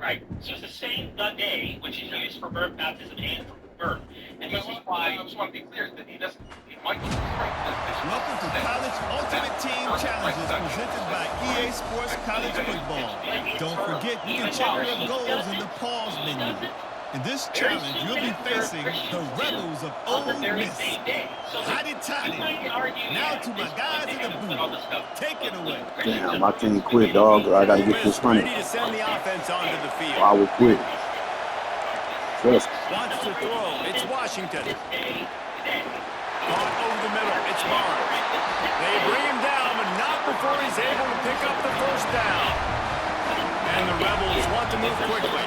right? So it's the same day, which is used for birth, baptism, and for birth. And this is why I just want to be clear that he doesn't. Welcome to College Ultimate Team Challenges presented by EA Sports College Football. Don't forget, you can check your goals in the pause menu. In this challenge, you'll be facing the Rebels of Ole Miss. Hotty-totty. Now to my guys in the booth. Take it away. Damn, I can't quit, dog. I got to get this 100. Ready to send the offense onto the field. I will quit. Trust. Wants to throw. It's Washington. Caught over the middle. It's Barnes. They bring him down, but not before he's able to pick up the first down. And the Rebels want to move quickly.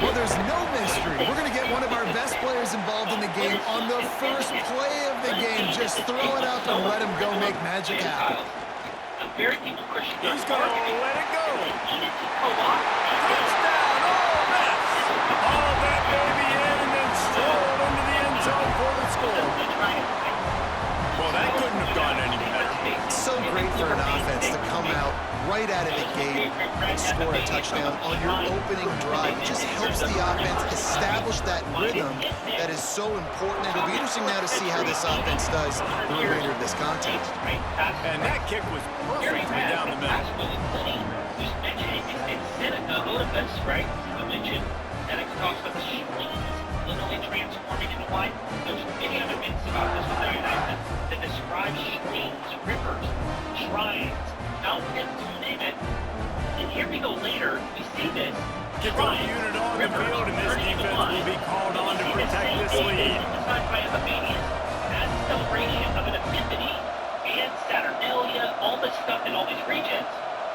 Well, there's no mystery. We're going to get one of our best players involved in the game on the first play of the game. Just throw it up and let him go make magic happen. He's going to let it go. Touchdown, Ole Miss. All that baby in and then strolled into the end zone for the score. Well, that couldn't have gone any better. It's so great for an offense to come out right out of the gate and score a touchdown on your opening drive. It just helps the offense establish that rhythm that is so important. It'll be interesting now to see how this offense does the remainder of this contest. And that kick was perfectly down the middle. Just mentioning Seneca, right? You mentioned Seneca talks about the screens literally transforming into life. There's many other myths about this with United that describe streams, rivers, shrines, mountains, you name it. And here we go later, we see this. Kickoff unit on the field, and this defense will be called on to protect this lead. Designed by Epiphanius as a celebration of an epiphany and Saturnalia, all this stuff in all these regions.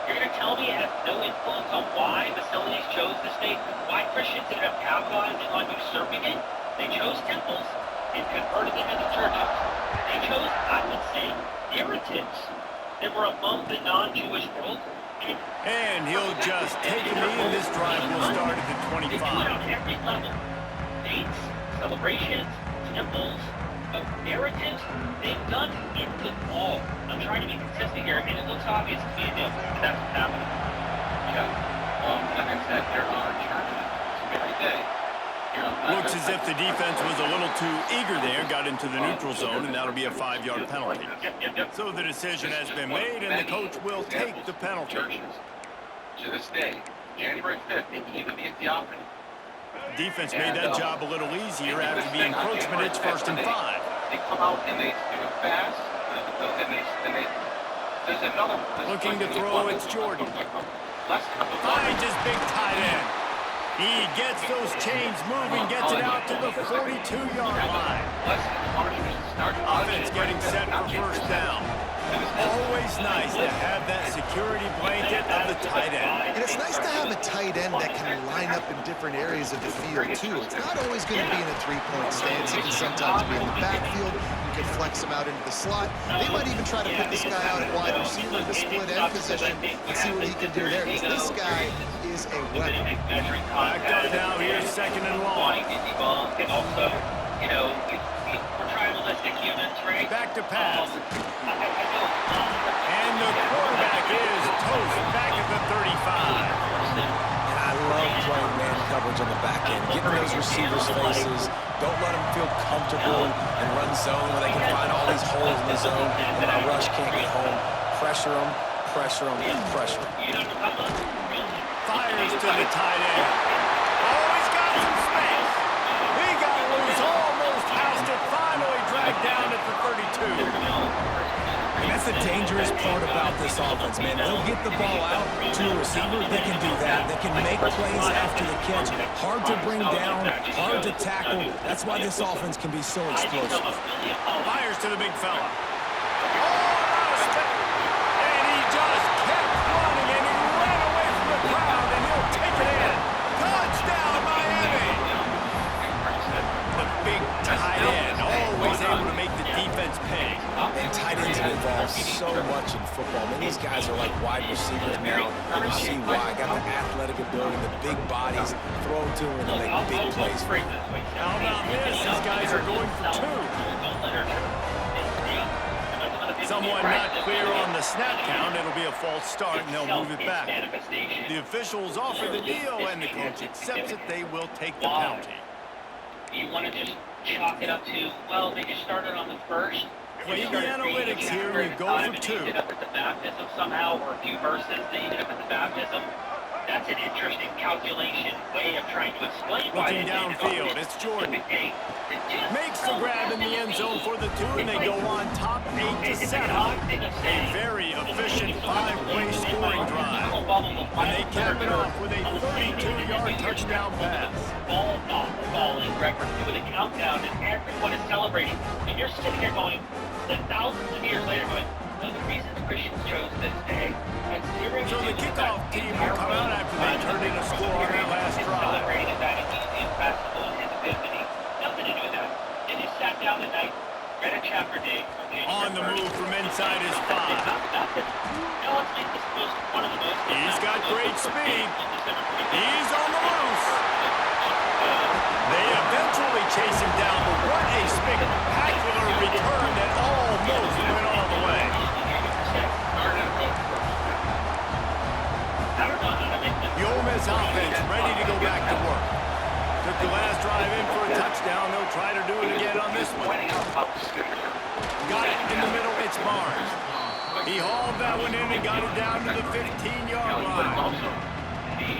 You're going to tell me it has no influence on why facilities chose this date, why Christians ended up capitalizing on usurping it? They chose temples and converted them into churches. They chose, I would say, narratives that were among the non-Jewish world. And he'll just take a knee, and this drive will start at the 25. They do it on every level. Dates, celebrations, temples, narratives, they've done it with all. I'm trying to be consistent here, and it looks obvious to me enough that that's what's happening. Like I said, there are churches every day. Looks as if the defense was a little too eager there, got into the neutral zone, and that'll be a 5-yard penalty. So the decision has been made, and the coach will take the penalty. Churches, to this day, January 5th, they even the Ethiopian. Defense made that job a little easier after the encroachment. It's 1st and 5. They come out and they do it fast, and they there's another. Looking to throw, it's Jordan. Finds his big tight end. He gets those chains moving, gets it out to the 42-yard line. Offense getting set for first down. Always nice to have that security blanket of the tight end. And it's nice to have a tight end that can line up in different areas of the field, too. It's not always going to be in a three-point stance. He can sometimes be in the backfield. You can flex him out into the slot. They might even try to put this guy out at wide receiver in the split end position and see what he can do there. Because this guy is a weapon. Back up now, here's 2nd and long. And also, you know, we're tribalistic humans, right? Back to pass. And the quarterback is toast back at the 35. And I love playing man coverage on the back end, getting those receivers' faces. Don't let them feel comfortable and run zone where they can find all these holes in the zone and our rush can't get home. Pressure them, pressure them, pressure them. Fires to the tight end. Oh, he's got some space. He got loose, almost housed it, finally dragged down at the 32. And that's the dangerous part about this offense, man. They'll get the ball out to a receiver. They can do that. They can make plays after the catch. Hard to bring down, hard to tackle. That's why this offense can be so explosive. Fires to the big fella. And he just kept running, and he ran away from the crowd, and he'll take it in. Touchdown, Miami! The big tight end, always able to make the defense pay. And tight ends have evolved so much in football. I mean, these guys are like wide receivers now. You see why. Got the athletic ability, the big bodies, throw to them and make big plays for them. How about this? These guys are going for 2. Someone not clear on the snap count. It'll be a false start, and they'll move it back. The officials offer the deal, and the coach accepts it. They will take the penalty. You want to just chalk it up to, well, they just started on the first. Play the analytics here. You go for 2. They ended up at the baptism somehow, or a few verses. They ended up at the baptism. That's an interesting calculation way of trying to explain why Looking downfield, it's Jordan. Makes the grab in the end zone for the 2, and they go on top 8-7. A very efficient 5-way scoring drive. And they cap it off with a 32-yard touchdown pass. Balling record with a countdown, and everyone is celebrating. And you're sitting here going, then thousands of years later, going, no, the reason the Christians chose this day. So the kickoff team will come out after they turned in a score on that last drive. Celebrating that easy festival in his epiphany. Nothing to do with that. They just sat down tonight, read a chapter day. On the move from inside his 5. He's got great speed. He's on the loose. They eventually chase him down, but what a spectacular return that almost went all the way. The Ole Miss offense ready to go back to work. Took the last drive in for a touchdown. They'll try to do it again on this one. Got it in the middle. It's Barnes. He hauled that one in and got it down to the 15-yard line.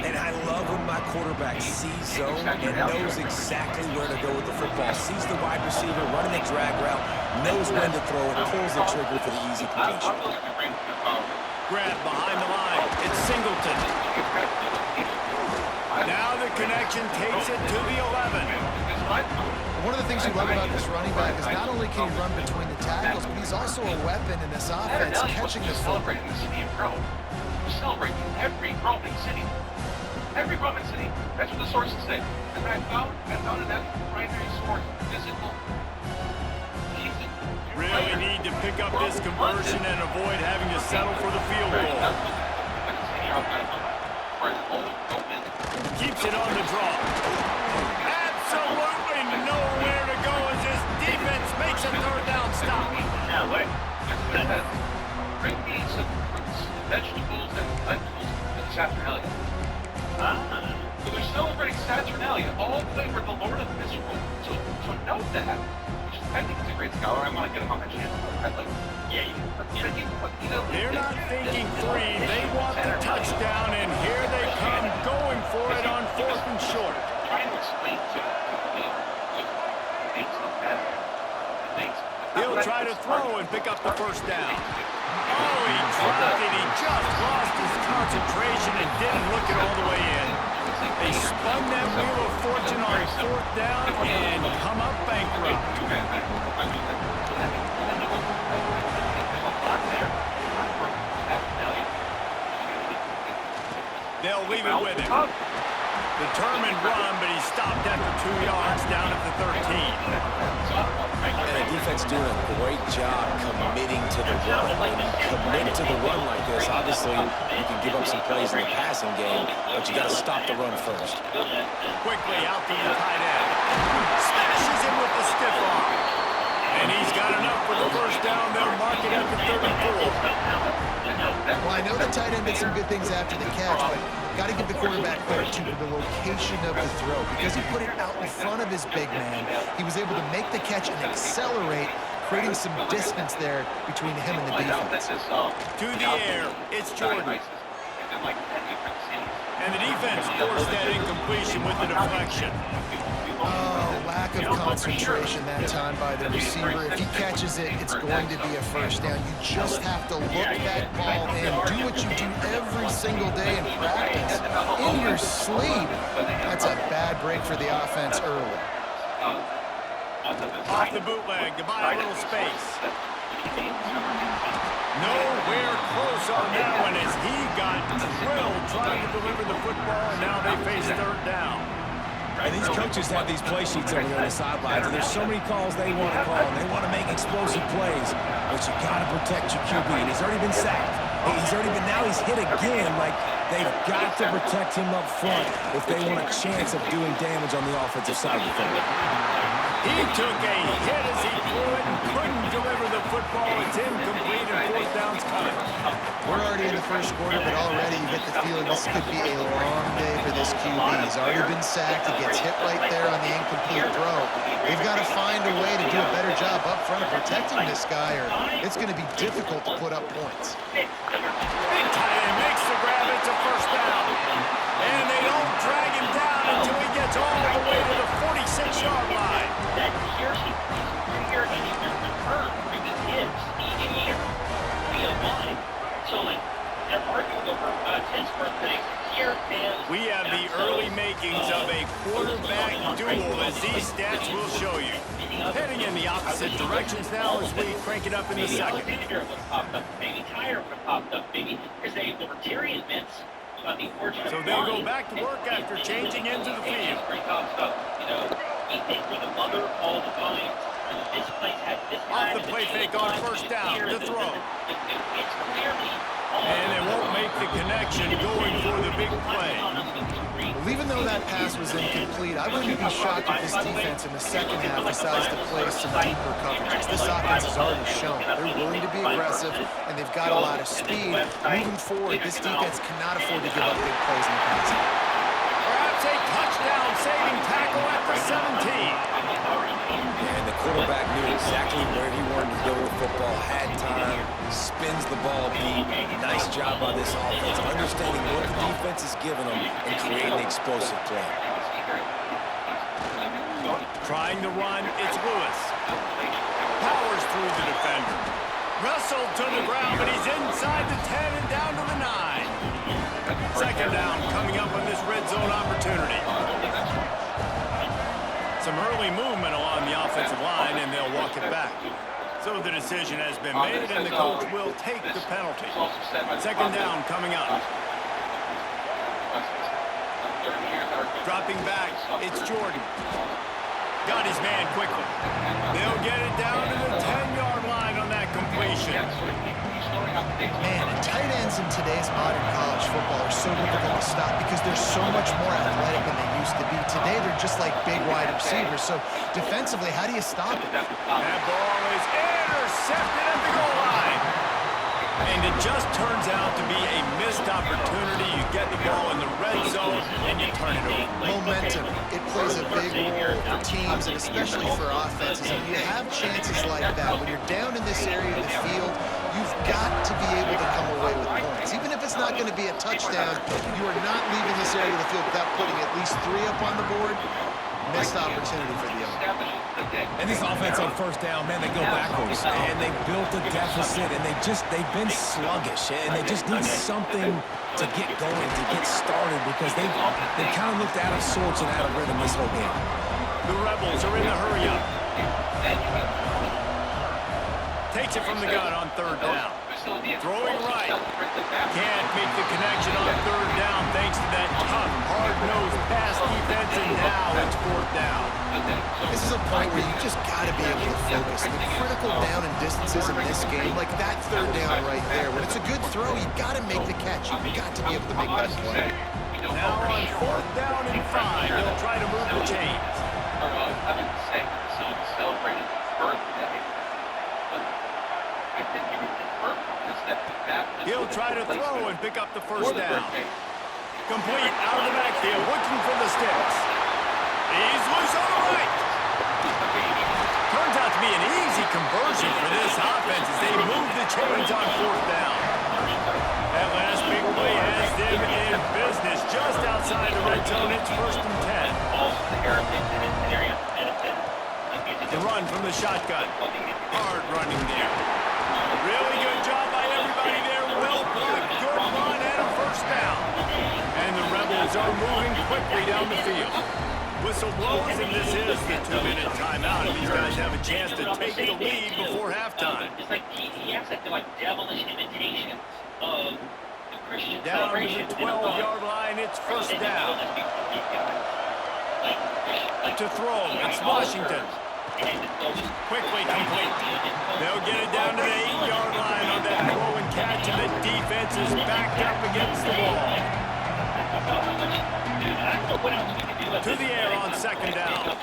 And I love when my quarterback sees zone and knows exactly where to go with the football. Sees the wide receiver running a drag route, knows when to throw it, pulls the trigger for the easy completion. Grab behind the line. It's Singleton. Now the connection takes it to the 11. One of the things you love about this running back is not only can he run between the tackles, but he's also a weapon in this offense, catching the football. Celebrating the city of Rome. We're celebrating every Roman city. Every Roman city. That's what the sources say. And I found that primary source, physical. Really need to pick up this conversion and avoid having to settle for the field goal. Keeps it on the draw. Absolutely nowhere to go as this defense makes a 3rd down stop. Bring me some fruits, vegetables, and lentils to the Saturnalia. So they're celebrating Saturnalia, all favored the Lord of Israel. So note that. I think he's a great scholar. I want to get him on my channel. They're not thinking 3. They want the touchdown, and here they come going for it on 4th and short. Trying to explain to He'll try to throw and pick up the 1st down. Oh, he dropped it. He just lost his concentration and didn't look it all the way in. They spun that wheel of fortune on 4th down and come up bankrupt. They'll leave it with him. Determined run, but he stopped after 2 yards down at the 13. And the defense doing a great job committing to the run. When you commit to the run like this, obviously you can give up some plays in the passing game, but you got to stop the run first. Quickly out to the tight end. Smashes him with the stiff arm. And he's got enough for the 1st down. They'll mark it at the 34. Well, I know the tight end did some good things after the catch, but got to give the quarterback credit to the location of the throw. Because he put it out in front of his big man, he was able to make the catch and accelerate, creating some distance there between him and the defense. To the air, it's Jordan. And the defense forced that incompletion with the deflection. Oh, lack of concentration that time by the receiver. If he catches it, it's going to be a 1st down. You just have to look that ball in. Do what you do every single day in practice. In your sleep. That's a bad break for the offense early. Off the bootleg to buy a little space. Nowhere close on that one as he got drilled trying to deliver the football, and now they face 3rd down. And these coaches have these play sheets over there on the sidelines, and there's so many calls they want to call, and they want to make explosive plays, but you got to protect your QB, and he's already been sacked. He's already been, now he's hit again, like They've got to protect him up front if they want a chance of doing damage on the offensive side of the field. He took a hit as he threw it and couldn't deliver the football. It's incomplete and fourth down's coming. We're already in the first quarter, but already you get the feeling this could be a long day for this QB. He's already been sacked. He gets hit right there on the incomplete throw. They've got to find a way to do a better job up front of protecting this guy, or it's going to be difficult to put up points. Big tight end makes the grab. It's a first down. And they don't drag him down until he gets all the way to the 46-yard line. That here's and he's been returned maybe hits each year via line. So like they're arguing over 10's birthday here, and We have the early makings of a quarterback duel, as these stats will show you. Heading in the opposite directions now as we crank it up in the second. Maybe tire would have popped up, maybe because they were Tyrion mints on the origin. So they'll go back to work after changing into the field. Pretty tough stuff, you know. We think we're the mother of all the vines. This place had this Off the play fake on first down to throw. It's clearly. And they won't make the connection going for the big play. Well, even though that pass was incomplete, I wouldn't be shocked if this defense in the second half decides to play some deeper coverages. This offense has already shown they're willing to be aggressive, and they've got a lot of speed. Moving forward, this defense cannot afford to give up big plays in the passing. Perhaps a touchdown-saving tackle at the 17. And the quarterback knew exactly where he wanted to go with the football, had time, spins the ball deep. Nice job by this offense, understanding what the defense is giving them and creating the explosive play. Trying to run, it's Lewis. Powers through the defender. Wrestled to the ground, but he's inside the 10 and down to the 9. Second down coming up on this red zone opportunity. Some early movement along the offensive line, and they'll walk it back. So the decision has been made, and the coach will take the penalty. Second down coming up. Dropping back, it's Jordan. Got his man quickly. They'll get it down to the 10-yard line on that completion. Man, and tight ends in today's modern college football are so difficult to stop because they're so much more athletic than they used to be. Today, they're just like big wide receivers. So defensively, how do you stop it? That ball is intercepted at the goal line. And it just turns out to be a missed opportunity. You get the ball in the red zone, and you turn it over. Momentum, it plays a big role for teams and especially for offenses. And you have chances like that. When you're down in this area of the field, you've got to be able to come away with points. Even if it's not going to be a touchdown, you are not leaving this area of the field without putting at least 3 up on the board. Missed opportunity for the other. And this offense on first down, man, they go backwards. And they built a deficit, and they've been sluggish. And they just need something to get going, to get started, because they kind of looked out of sorts and out of rhythm this whole game. The Rebels are in the hurry-up. Takes it from the gun on third down. Throwing right. Can't make the connection on third down thanks to that tough, hard-nosed pass defense, and now it's fourth down. This is a point where you just got to be able to focus. The critical down and distances in this game, like that third down right there, when it's a good throw, you got to make the catch. You've got to be able to make that play. Now on fourth down and 5, they'll try to move the chains. He'll try to throw and pick up the first down. Complete out of the backfield, looking for the sticks. He's loose on the right. Turns out to be an easy conversion for this offense as they move the chains on fourth down. That last big play has them in business just outside the red zone. It's first and 10. The run from the shotgun. Hard running there. Really good job by everybody there. Well blocked. Good run and a first down. And the Rebels are moving quickly down the field. Whistle blows, and this is the 2-minute timeout. And these guys have a chance to take the lead before halftime. It's like PTS, like they're like devilish imitations of the Christian Down to celebration. the 12-yard line, it's first down. To throw, it's Washington. Quickly complete. They'll get it down to the 8-yard line on that throw and catch, and the defense is backed up against the wall. To the air on second down.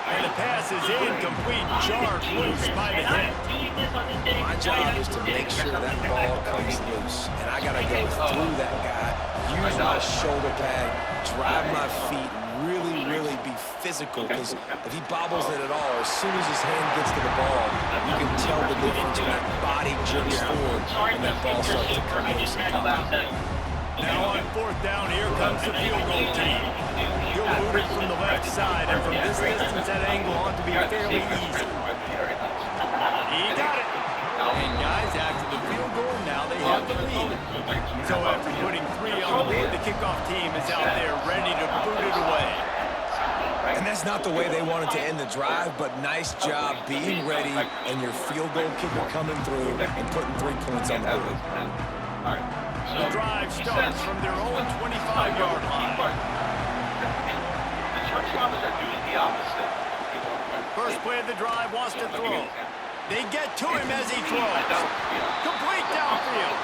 And the pass is incomplete, jarred loose by the hit. My job is to make sure that ball comes loose. And I got to go through that guy, use my shoulder pad, drive my feet, really be physical, because if he bobbles it at all, as soon as his hand gets to the ball, you can tell the difference when that body jerks forward and that ball starts to come loose and come out. Now on fourth down, here comes the field goal team. He'll move it from the left side, and from this distance, that angle ought to be fairly easy. He got it. And guys, after the field goal, now they have the lead. So after putting 3 on the board, the kickoff team is out there ready to boot it away. And that's not the way they wanted to end the drive, but nice job being ready and your field goal kicker coming through and putting 3 points on the board. The drive starts from their own 25-yard line. First play of the drive wants to throw. They get to him as he throws. Complete downfield.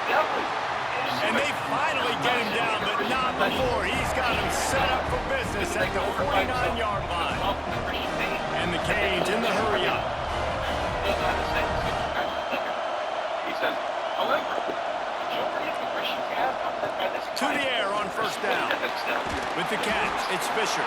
And they finally get him down, but not before. He's got him set up for business at the 49-yard line. And the Canes in the hurry-up. He says, however, majority of the Christians have to the air on first down. With the catch, it's Fisher.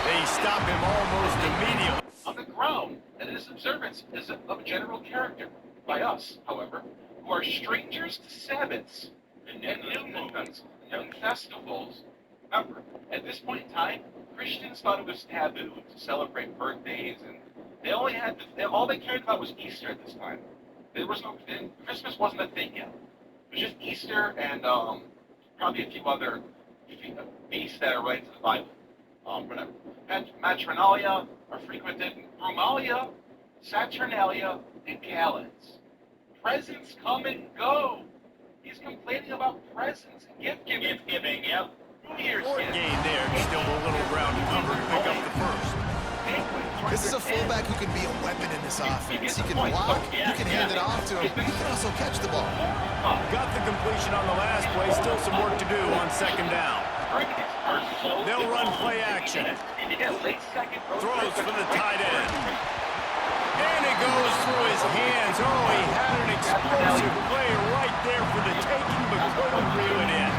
They stop him almost immediately. On the ground, and this observance is of general character by us, however, who are strangers to Sabbaths and new moons and festivals. Remember, at this point in time, Christians thought it was taboo to celebrate birthdays, and they only had all they cared about was Easter at this time. There was no Christmas wasn't a thing yet. It was just Easter and probably a few other feasts that are related to the Bible. Whatever. Matronalia are frequented, Brumalia, Saturnalia, and Calends. Presents come and go. He's complaining about presents and gift giving. Yep. New Year's gain there, still a little ground to cover to pick up the first. This is a fullback who can be a weapon in this offense. He can block, you can hand it off to him, he can also catch the ball. Got the completion on the last play, still some work to do on second down. They'll run play action. Throws for the tight end. And it goes through his hands. Oh, he had an explosive play right there for the taking, but couldn't reel it in.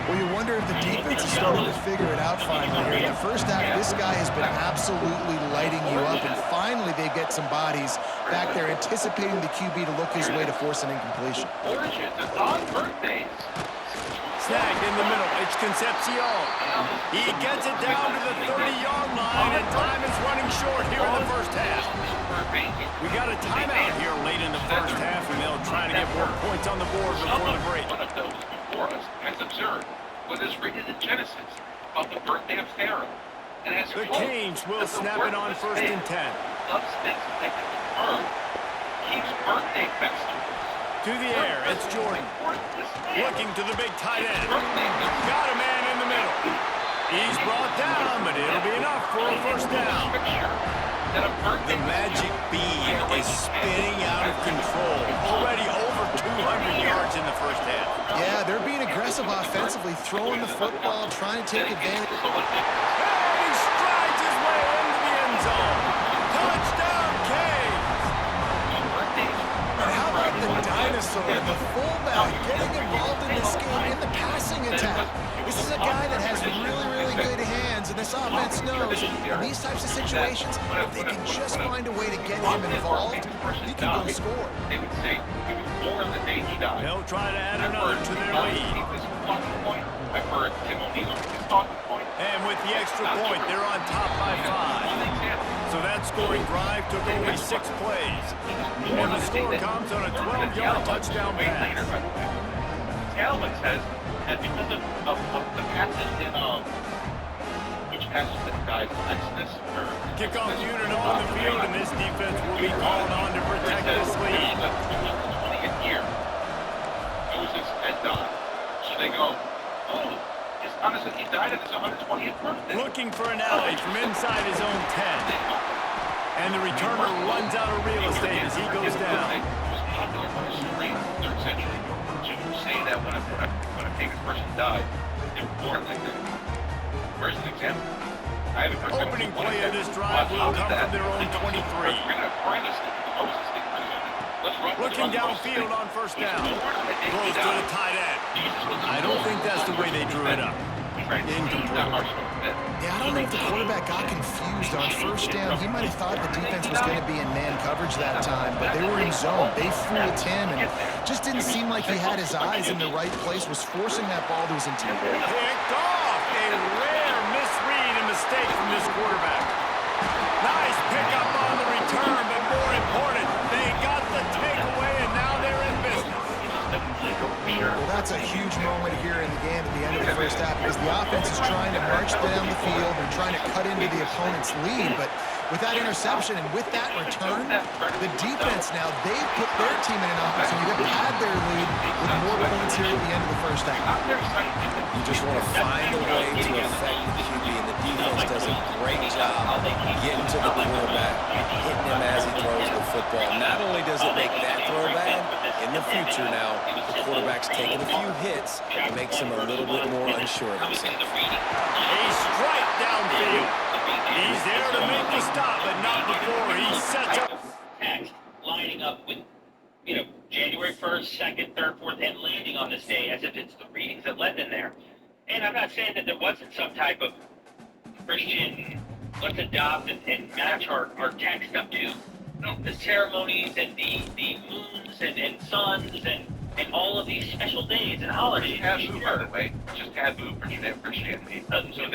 Well, you wonder if the defense is starting to figure it out finally here. In the first half, this guy has been absolutely lighting you up, and finally they get some bodies back there anticipating the QB to look his way to force an incompletion. Snagged in the middle, it's Concepcion. He gets it down to the 30-yard line, and time is running short here in the first half. We got a timeout here late in the first half, and they'll try to get more points on the board before the break. One of those before us has observed what is written in Genesis about the birthday of Pharaoh. And as the Canes will snap it on first and 10. Keeps birthday festivals. To the air, it's Jordan. Looking to the big tight end. Got a man in the middle. He's brought down, but it'll be enough for a first down. The magic bean is spinning out of control. Already over 200 yards in the first half. Yeah, they're being aggressive offensively, throwing the football, trying to take advantage. And he strides his way into the end zone. Touchdown, Canes! And how about the dinosaur, the fullback, getting involved in this game in the passing attack? This is a guy that has really good hands, and this offense knows in these types of situations, if they can just find a way to get him involved, he can go score. They would say he was born the day he died. They'll try to add another to their lead. I've heard Tim O'Neill's talking point. And with the extra point, they're on top by 5. So that scoring drive took only 6 plays. And the score comes on a 12-yard touchdown pass. Talbot says that because of the passes in which passes that guys Exodus or kickoff unit on the field, and this defense will be called on to protect this lead. 20th year. Moses and Don. So they go, oh, honestly, he died at his 120th birthday. Looking for an alley from inside his own 10. And the returner runs out of real estate as he goes down. It was popular by the Supreme in the 3rd century. To say that when a famous person died, they were born like that. Where's an example? I haven't heard Opening play of this drive will come from their own 23. We're going to bring us to the Moses thing. Looking downfield on first down. Throws to the tight end. I don't think that's the way they drew it up. Incomplete. Yeah, I don't know if the quarterback got confused on first down. He might have thought the defense was going to be in man coverage that time, but they were in zone. They fooled him, and it just didn't seem like he had his eyes in the right place, was forcing that ball to his interior. Picked off. A rare misread and mistake from this quarterback. Nice pickup on the return, but more important, they got the takeaway, and now they're in business. Well, that's a huge moment here in the game at the end of the first half because the offense is trying to march down the field and trying to cut into the opponent's lead, but with that interception and with that return, the defense now, they put their team in an opportunity to pad their lead with more points here at the end of the first half. You just want to find a way to affect the QB, and the defense does a great job getting to the quarterback, hitting him as he throws the football. Not only does it make that throw bad, in the future now, the quarterback's taking a few hits. It makes him a little bit more unsure of himself. A strike downfield. He's there to make the stop, but not before he sets up. Text lining up with, January 1st, 2nd, 3rd, 4th, and landing on this day as if it's the readings that led in there. And I'm not saying that there wasn't some type of Christian, let's adopt and match our text up to the ceremonies and the moons and suns and all of these special days and holidays. Taboo, by the way, just taboo for Christianity. So